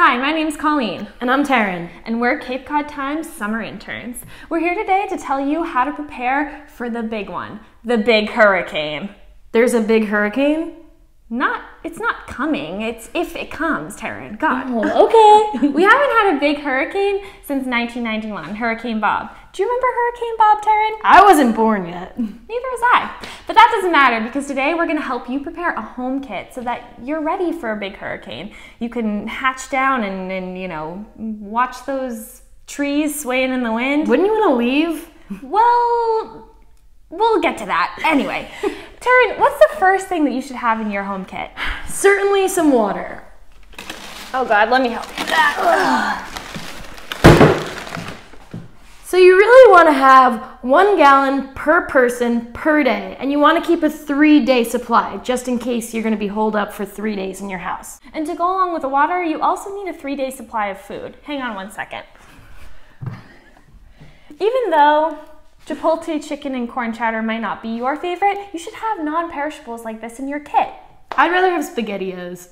Hi, my name's Colleen. And I'm Taryn. And we're Cape Cod Times summer interns. We're here today to tell you how to prepare for the big one, the big hurricane. There's a big hurricane? It's not coming, it's if it comes, Taryn. God. Oh, okay. We haven't had a big hurricane since 1991, Hurricane Bob. Do you remember Hurricane Bob, Taryn? I wasn't born yet. Neither was I. But that doesn't matter because today we're going to help you prepare a home kit so that you're ready for a big hurricane. You can hatch down and you know, watch those trees swaying in the wind. Wouldn't you want to leave? Well, we'll get to that. Anyway, Taryn, what's the first thing that you should have in your home kit? Certainly some water. Oh God, let me help you. So you really want to have 1 gallon per person per day, and you want to keep a 3-day supply just in case you're going to be holed up for 3 days in your house. And to go along with the water, you also need a 3-day supply of food. Hang on one second. Even though Chipotle chicken and corn chowder might not be your favorite, you should have non-perishables like this in your kit. I'd rather have SpaghettiOs.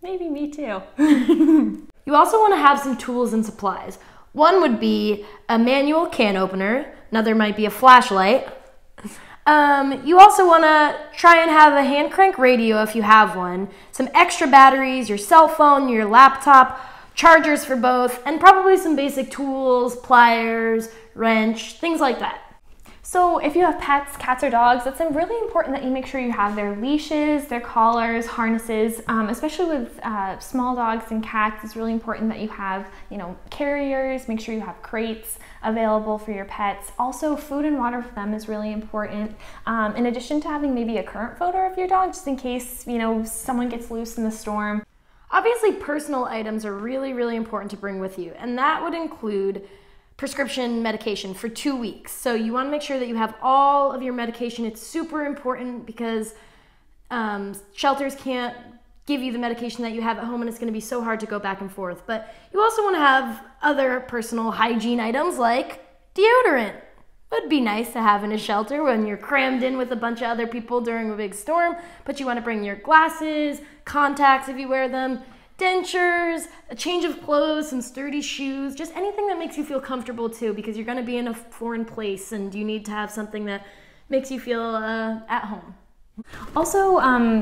Maybe me too. You also want to have some tools and supplies. One would be a manual can opener. Another might be a flashlight. You also want to try and have a hand crank radio if you have one, some extra batteries, your cell phone, your laptop, chargers for both, and probably some basic tools, pliers, wrench, things like that. So if you have pets, cats or dogs, it's really important that you make sure you have their leashes, their collars, harnesses, especially with small dogs and cats. It's really important that you have, carriers, make sure you have crates available for your pets. Also, food and water for them is really important. In addition to having maybe a current photo of your dog, just in case, someone gets loose in the storm. Obviously, personal items are really, really important to bring with you, and that would include prescription medication for 2 weeks. So you want to make sure that you have all of your medication. It's super important because shelters can't give you the medication that you have at home, and it's going to be so hard to go back and forth. But you also want to have other personal hygiene items like deodorant. Would be nice to have in a shelter when you're crammed in with a bunch of other people during a big storm, but you want to bring your glasses, contacts if you wear them, dentures, a change of clothes, some sturdy shoes, just anything that makes you feel comfortable too, because you're going to be in a foreign place and you need to have something that makes you feel at home. Also,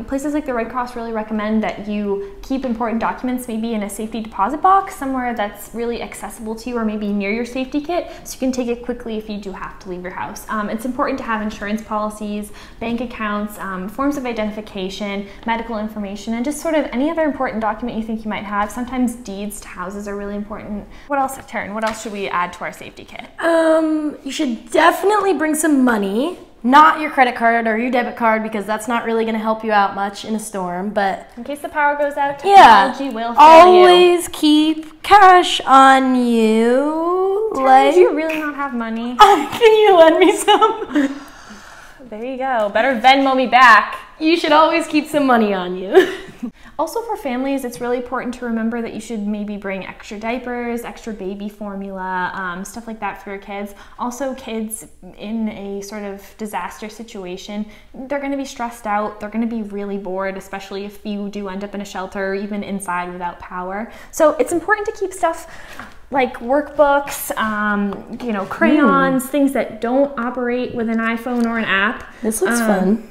places like the Red Cross really recommend that you keep important documents maybe in a safety deposit box, somewhere that's really accessible to you or maybe near your safety kit, so you can take it quickly if you do have to leave your house. It's important to have insurance policies, bank accounts, forms of identification, medical information, and just sort of any other important document you think you might have. Sometimes deeds to houses are really important. What else, Taryn? What else should we add to our safety kit? You should definitely bring some money. Not your credit card or your debit card, because that's not really going to help you out much in a storm, but in case the power goes out, technology will fail always keep cash on you. Taryn, do you really not have money? Can you lend me some? There you go. Better Venmo me back. You should always keep some money on you. Also for families, it's really important to remember that you should maybe bring extra diapers, extra baby formula, stuff like that for your kids. Also, kids in a sort of disaster situation, they're going to be stressed out, they're going to be really bored, especially if you do end up in a shelter or even inside without power. So it's important to keep stuff like workbooks, crayons, things that don't operate with an iPhone or an app. This looks fun.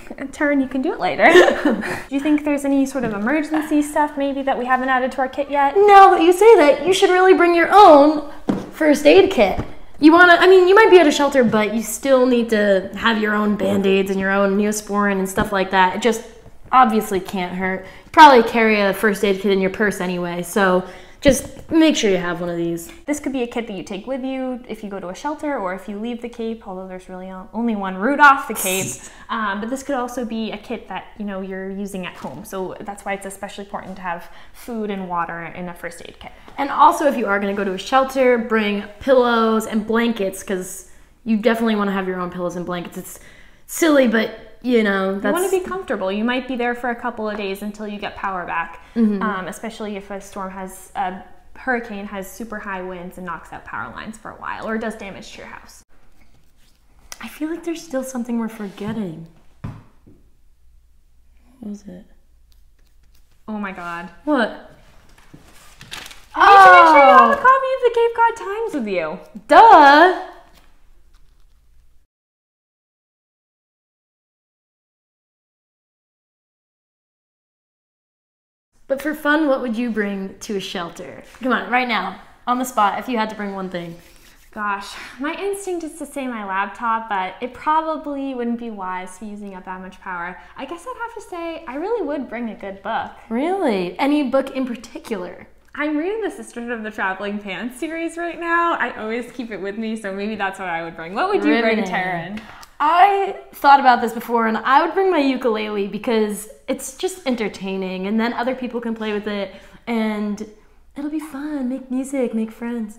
Taryn, you can do it later. Do you think there's any sort of emergency stuff maybe that we haven't added to our kit yet? Now that you say that, you should really bring your own first aid kit. You might be at a shelter, but you still need to have your own Band-Aids and your own Neosporin and stuff like that. It just obviously can't hurt. You probably carry a first aid kit in your purse anyway, so just make sure you have one of these. This could be a kit that you take with you if you go to a shelter or if you leave the Cape, although there's really only one route off the Cape. But this could also be a kit that you're using at home. So that's why it's especially important to have food and water in a first aid kit. And also, if you are going to go to a shelter, bring pillows and blankets, because you definitely want to have your own pillows and blankets. It's silly, but you want to be comfortable. You might be there for a couple of days until you get power back, especially if a hurricane has super high winds and knocks out power lines for a while or does damage to your house. I feel like there's still something we're forgetting. What was it? Oh my God. What? need to make sure you have a copy of the Cape Cod Times with you. Duh! But for fun, what would you bring to a shelter? Come on, right now, on the spot, if you had to bring one thing. Gosh, my instinct is to say my laptop, but it probably wouldn't be wise to be using up that much power. I guess I'd have to say I really would bring a good book. Really? Any book in particular? I'm reading the Sisters of the Traveling Pants series right now. I always keep it with me, so maybe that's what I would bring. What would you bring, Taryn? I thought about this before, and I would bring my ukulele because it's just entertaining, and then other people can play with it, and it'll be fun, make music, make friends.